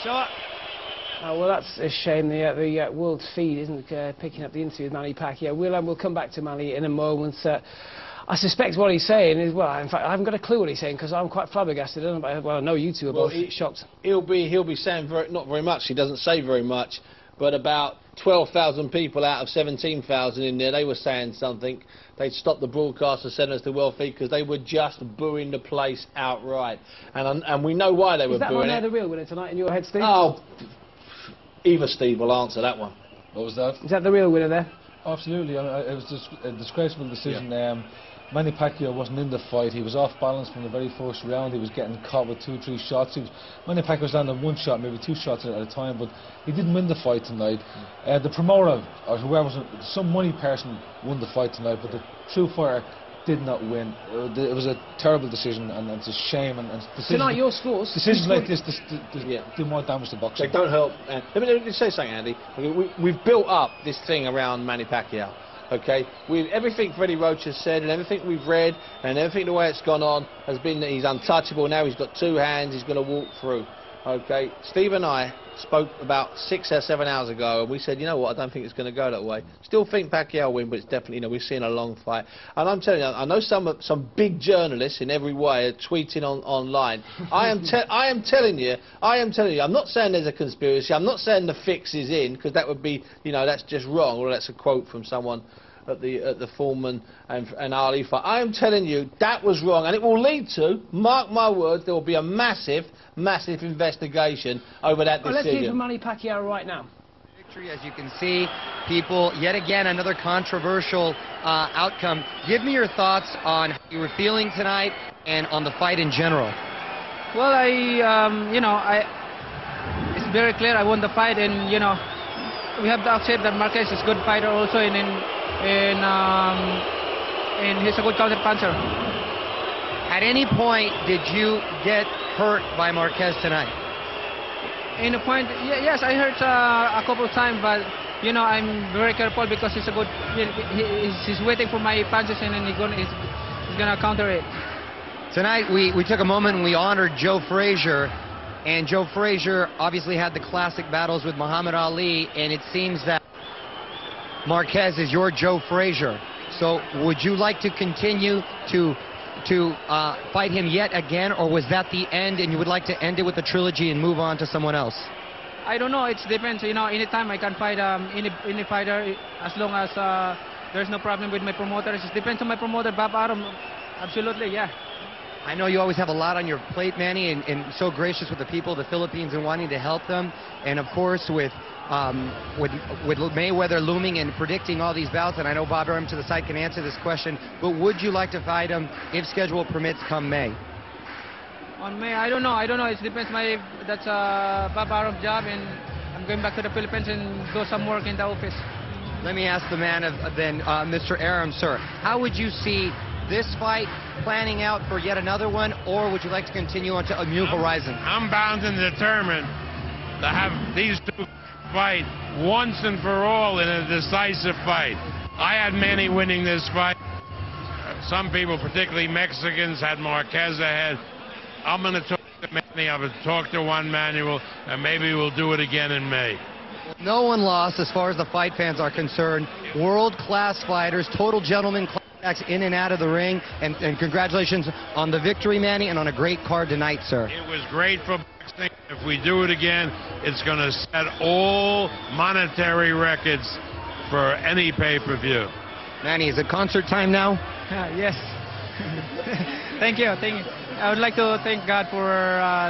shot. Oh, well, that's a shame. The World Feed isn't picking up the interview with Manny Pacquiao. We'll come back to Manny in a moment. I suspect what he's saying is, well, in fact, I haven't got a clue what he's saying because I'm quite flabbergasted. Well, I know you two are both shocked. He'll be saying not very much. He doesn't say very much, but about 12,000 people out of 17,000 in there, they were saying something. They'd stopped the broadcast and sent us the World Feed because they were just booing the place outright, and we know why they were booing it. Is that one the real winner tonight in your head, Steve? Oh, either Steve will answer that one. What was that? Is that the real winner there? Absolutely. I mean, it was just a disgraceful decision. Yeah. Manny Pacquiao wasn't in the fight. He was off balance from the very first round. He was getting caught with 2-3 shots. Manny Pacquiao was landing one shot, maybe 2 shots at a time, but he didn't win the fight tonight. The promoter, or whoever, some money person won the fight tonight, but the true fighter did not win. It was a terrible decision, and it's a shame. And tonight, your scores. Decisions like this do more damage to boxing. They don't help. Let me say something, Andy. We've built up this thing around Manny Pacquiao. Okay, everything Freddie Roach has said and everything we've read and everything the way it's gone on has been that he's untouchable now. He's got 2 hands. He's going to walk through. Okay, Steve and I spoke about 6 or 7 hours ago, and we said, you know what, I don't think it's going to go that way. Still think Pacquiao will win, but it's definitely, you know, we're seeing a long fight. And I'm telling you, I know some big journalists in every way are tweeting online. I am telling you, I'm not saying there's a conspiracy. I'm not saying the fix is in, because that would be, you know, that's just wrong. Or that's a quote from someone at the Foreman and Ali fight. I am telling you that was wrong, and it will lead to, mark my words, there will be a massive investigation over that decision. Let's hear from Manny Pacquiao right now. Victory, as you can see, people, yet again another controversial outcome. Give me your thoughts on how you were feeling tonight and on the fight in general. Well, it's very clear I won the fight, and you know, we have to accept that Márquez is a good fighter also, and he's a good counter puncher. At any point, did you get hurt by Márquez tonight? In a point, yes, I hurt a couple of times, but you know, I'm very careful because he's a good. He's waiting for my punches, and then he's gonna counter it. Tonight, we took a moment and we honored Joe Frazier. And Joe Frazier obviously had the classic battles with Muhammad Ali, and it seems that Márquez is your Joe Frazier. So would you like to continue to fight him yet again, or was that the end and you would like to end it with a trilogy and move on to someone else? I don't know. It depends. You know, anytime I can fight any fighter as long as there's no problem with my promoters. It depends on my promoter, Bob Arum. Absolutely, yeah. I know you always have a lot on your plate, Manny, and so gracious with the people of the Philippines and wanting to help them. And of course, with Mayweather looming and predicting all these bouts, and I know Bob Arum to the side can answer this question, but would you like to fight him if schedule permits come May? On May, I don't know. It depends. That's Bob Arum's job, and I'm going back to the Philippines and do some work in the office. Let me ask the man then, Mr. Arum, sir. How would you see this fight planning out for yet another one, or would you like to continue on to a new horizon? I'm bound and determined to have these two fight once and for all in a decisive fight. I had Manny winning this fight. Some people, particularly Mexicans, had Márquez ahead. I'm going to talk to Manny. I'm going to talk to Juan Manuel, and maybe we'll do it again in May. No one lost as far as the fight fans are concerned. World-class fighters, total gentlemen in and out of the ring, and congratulations on the victory, Manny, and on a great card tonight, sir. It was great for boxing. If we do it again, it's going to set all monetary records for any pay-per-view. Manny, is it concert time now? Yes. Thank you. I would like to thank God for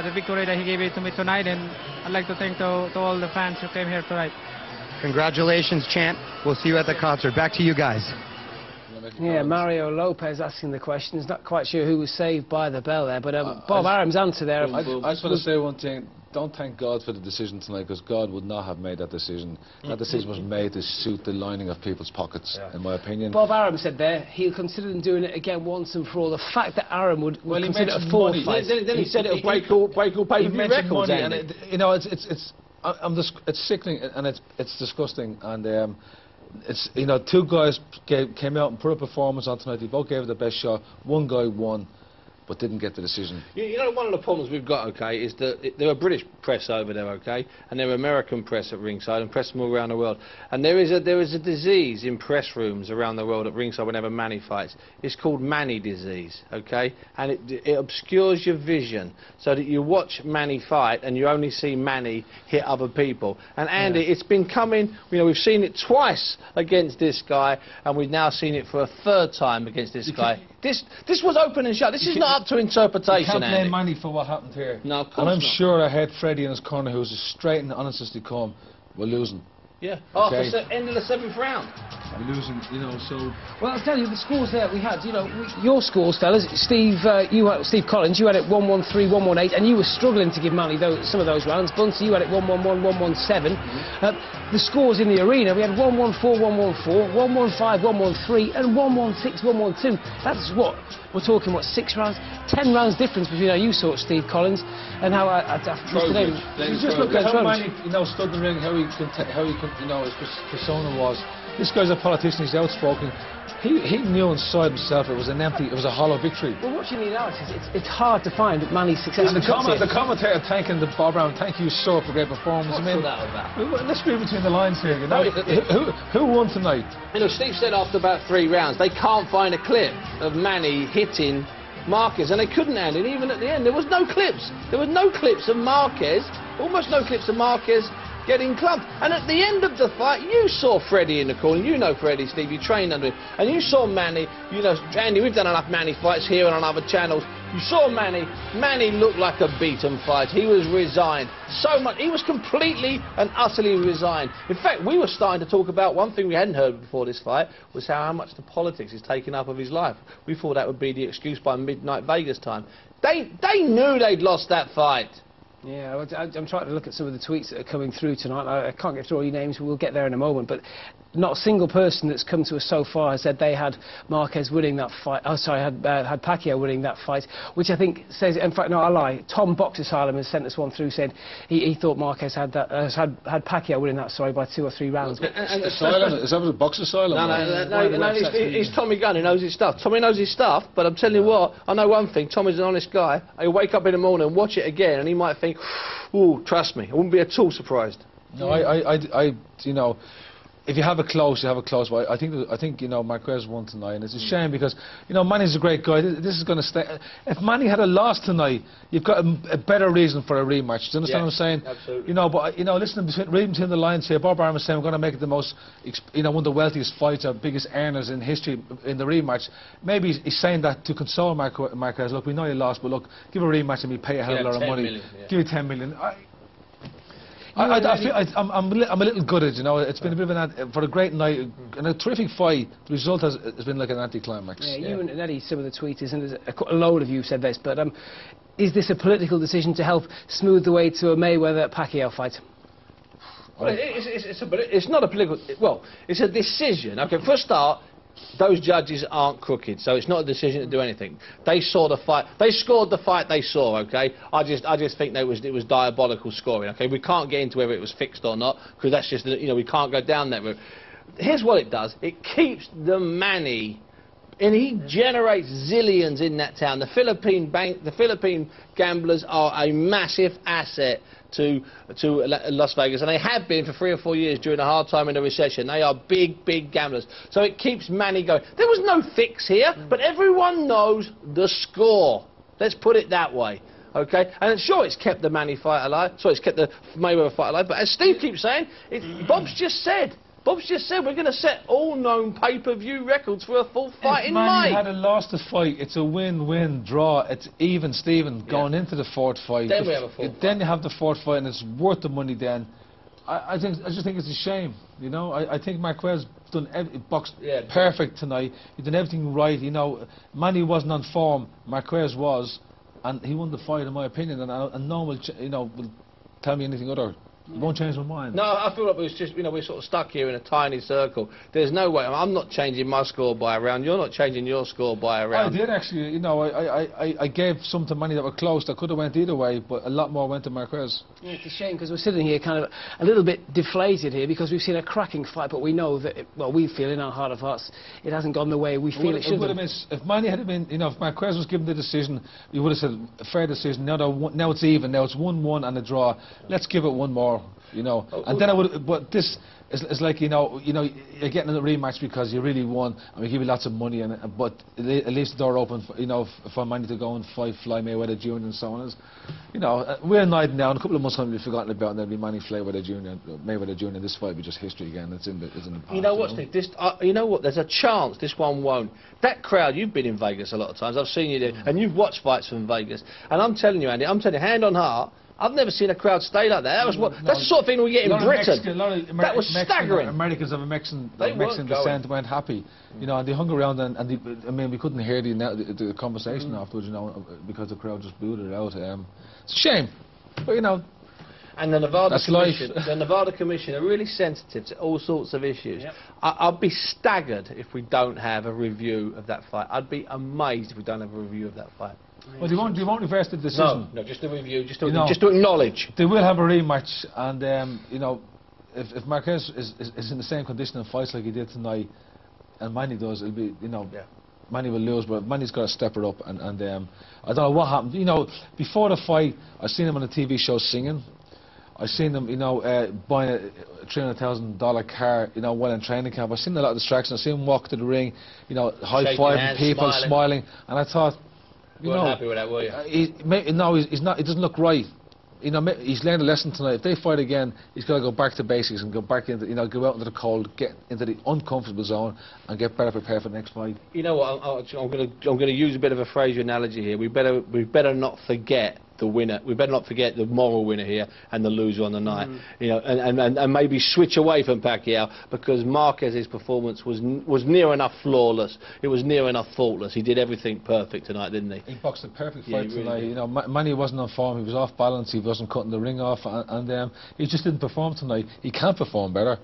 the victory that He gave it to me tonight, and I'd like to thank to all the fans who came here tonight. Congratulations, champ. We'll see you at the concert. Back to you guys. Yeah, Mario Lopez asking the question. He's not quite sure who was saved by the bell there, but Bob Arum's answer there. I just want to say one thing. Don't thank God for the decision tonight, because God would not have made that decision. That decision was made to suit the lining of people's pockets, in my opinion. Bob Arum said there he'll consider them doing it again once and for all. The fact that Arum would consider it a fourth fight. Then he said it'll break all pay-per-view records. And you know, it's sickening and it's disgusting. And it's, you know, 2 guys came out and put a performance on tonight. They both gave it the best shot. 1 guy won. but didn't get the decision. You know, one of the problems we've got, okay, is that there are British press over there, okay, and there are American press at ringside, and press from all around the world. And there is a disease in press rooms around the world at ringside whenever Manny fights. It's called Manny disease, okay, and it obscures your vision so that you watch Manny fight and you only see Manny hit other people. And Andy, it's been coming. You know, we've seen it twice against this guy, and we've now seen it for a third time against this guy. This was open and shut. This is not up to interpretation, You can't Andy. blame Manny for what happened here. No, of course And I'm not. sure I had Freddie in his corner, who's as straight and honest as they come. We're losing. Yeah. Okay. After end of the 7th round. We're losing, you know, so... Well, I'll tell you, the scores there we had, you know, your scores, fellas, Steve Collins, you had it 1-1-3, 1-1-8, and you were struggling to give Manny some of those rounds. Bunty, you had it 1-1-1, 1-1-7. The scores in the arena, we had 1-1-4, 1-1-4, 1-1-5, 1-1-3, and 1-1-6, 1-1-2. That's what, we're talking, what, 6 rounds? 10 rounds difference between how you saw it, Steve Collins, and how Mr. David... Just look at how Manny, you know, stood in the ring, how he could, you know, his persona was. This guy's a politician, he's outspoken. He knew inside himself it was a hollow victory. Well, watching the analysis, it's hard to find Manny's success. And the commentator thanking the Bob Brown, thank you, sir, for great performance. What's that about? Let's read between the lines here. You know, who won tonight? You know, Steve said after about 3 rounds, they can't find a clip of Manny hitting Márquez, and they couldn't, Andy. And even at the end, there was no clips. There were no clips of Márquez, almost no clips of Márquez getting clubbed. And at the end of the fight, you saw Freddie in the corner. You know Freddie, Steve, you trained under him. And you saw Manny, you know, Andy, we've done enough Manny fights here and on other channels. You saw Manny. Manny looked like a beaten fight. He was resigned. So much. He was completely and utterly resigned. In fact, we were starting to talk about one thing we hadn't heard before this fight, was how much the politics is taking up of his life. We thought that would be the excuse by midnight Vegas time. They knew they'd lost that fight. Yeah, I'm trying to look at some of the tweets that are coming through tonight. I can't get through all your names, we'll get there in a moment, but not a single person that's come to us so far has said they had Márquez winning that fight. Oh, sorry, had Pacquiao winning that fight, which I think says, in fact, no, I lie. Tom Box Asylum has sent us one through saying he thought Márquez had Pacquiao winning that, sorry, by 2 or 3 rounds. Asylum? Is that a Box Asylum? No, he's Tommy Gunn, he knows his stuff. Tommy knows his stuff, but I'm telling you what, I know one thing, Tommy's an honest guy. He'll wake up in the morning and watch it again, and he might think, ooh, trust me, I wouldn't be at all surprised. No, you know, if you have a close, you have a close. But I think you know, Márquez won tonight, and it's a shame because you know Manny's a great guy. This is going to stay. If Manny had a loss tonight, you've got a better reason for a rematch. Do you understand what I'm saying? Absolutely. You know, but you know, listen, reading between the lines here, Bob Brown was saying we're going to make it the most, you know, one of the wealthiest fights or biggest earners in history in the rematch. Maybe he's saying that to console Márquez. Look, we know you lost, but look, give a rematch and we pay a hell of a lot of money. Million, yeah. Give you 10 million. I'm a little gutted, you know. It's been a bit of for a great night and a terrific fight. The result has been like an anticlimax. Yeah, you and Eddie, some of the tweeters, and there's a load of you said this, but is this a political decision to help smooth the way to a Mayweather-Pacquiao fight? Well, it's not a political... Well, it's a decision. OK, for a start, those judges aren't crooked, so it's not a decision to do anything. They saw the fight. They scored the fight they saw, OK? I just think it was diabolical scoring, OK? We can't get into whether it was fixed or not, because that's just, you know, we can't go down that route. Here's what it does. It keeps the Manny... And he generates zillions in that town. The Philippine gamblers are a massive asset to Las Vegas, and they have been for 3 or 4 years during a hard time in the recession. They are big gamblers. So it keeps Manny going. There was no fix here, but everyone knows the score. Let's put it that way. Okay, and sure, it's kept the Manny fight alive. So it's kept the Mayweather fight alive. But as Steve keeps saying, Bob's just said we're going to set all known pay-per-view records for a full fight in May. If Manny had lost the fight, it's a win-win draw. It's even, Stephen, going into the 4th fight. Then we have a 4th fight. Then you have the 4th fight, and it's worth the money. Then I just think it's a shame. You know, I think Márquez done boxed perfect tonight. He done everything right. You know, Manny wasn't on form. Márquez was, and he won the fight, in my opinion. And no one will, you know, will tell me anything other. It won't change my mind. No, I feel like we're sort of stuck here in a tiny circle. There's no way. I'm not changing my score by a round. You're not changing your score by a round. I did actually. You know, I gave some to Manny that were close. That could have went either way, but a lot more went to Márquez. Yeah, it's a shame because we're sitting here kind of a little bit deflated here because we've seen a cracking fight, but we know that, we feel in our heart of hearts it hasn't gone the way we feel it should have. If Manny had been, if Márquez was given the decision, we would have said a fair decision. Now it's even. Now it's 1-1 and a draw. Let's give it one more. And then I would. But this is like you're getting a rematch because you really won, and we give you lots of money, but it leaves the door open for for Manny to go and fight Fly Mayweather Jr. and so on. We're annoyed now. In a couple of months' time, we've forgotten about, and there'll be Manny Mayweather Jr. This fight will be just history again. It's in the past. You know what, Steve? You know what? There's a chance this one won't. That crowd, you've been in Vegas a lot of times. I've seen you there, and you've watched fights from Vegas. And I'm telling you, Andy, hand on heart. I've never seen a crowd stay like that. That's the sort of thing we get in Britain. That was staggering. Americans of Mexican descent weren't happy, and they hung around and we couldn't hear the conversation afterwards, because the crowd just booed it out. It's a shame, but And the Nevada Commission are really sensitive to all sorts of issues. Yep. I'd be staggered if we don't have a review of that fight. I'd be amazed if we don't have a review of that fight. Well, they won't reverse the decision. No, just a review, just to acknowledge. They will have a rematch, and if Márquez is in the same condition and fights like he did tonight, and Manny does, it'll be Manny will lose, but Manny's got to step it up, and I don't know what happened. Before the fight, I seen him on a TV show singing. I seen him, buying a $300,000 car, while in training camp. I seen a lot of distractions. I seen him walk to the ring, high-fiving people, smiling, and I thought. You weren't happy with that, were you? He's not. It doesn't look right. He's learned a lesson tonight. If they fight again, he's got to go back to basics and go back into, go out into the cold, get into the uncomfortable zone, and get better prepared for the next fight. You know what? I'm going to use a bit of a Fraser analogy here. We better not forget the winner. We better not forget the moral winner here and the loser on the night. And maybe switch away from Pacquiao, because Márquez's performance was near enough flawless. It was near enough faultless. He did everything perfect tonight, didn't he? He boxed a perfect fight tonight. Really. Manny wasn't on form. He was off balance. He wasn't cutting the ring off, and he just didn't perform tonight. He can perform better.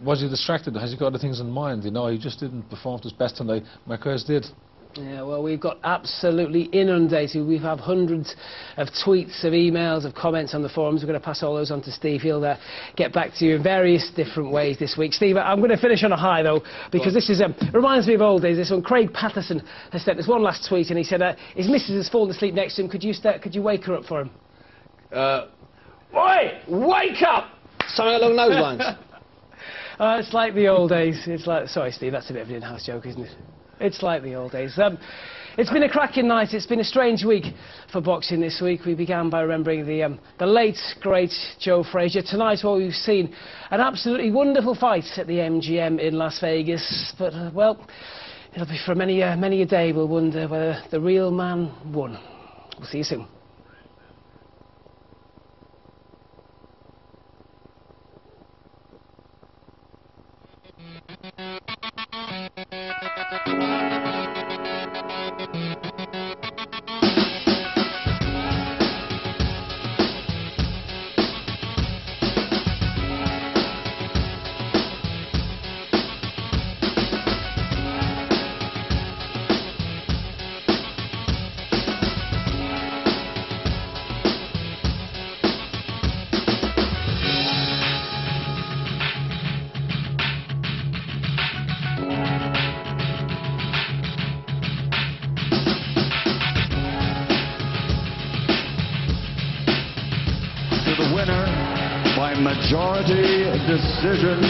Was he distracted? Has he got other things in mind? He just didn't perform to his best tonight. Márquez did. Yeah, well, we've got absolutely inundated. We've had hundreds of tweets, of emails, of comments on the forums. We're going to pass all those on to Steve. He'll get back to you in various different ways this week. Steve, I'm going to finish on a high, though, because this is reminds me of old days. This one, Craig Patterson has sent us one last tweet, and he said his missus has fallen asleep next to him. Could you wake her up for him? Oi! Wake up! Something along those lines. It's like the old days. It's like, sorry, Steve, that's a bit of an in-house joke, isn't it? It's like the old days. It's been a cracking night. It's been a strange week for boxing this week. We began by remembering the late, great Joe Frazier. Tonight, well, we've seen an absolutely wonderful fight at the MGM in Las Vegas. But, well, it'll be for many a day we'll wonder whether the real man won. We'll see you soon. Majority decision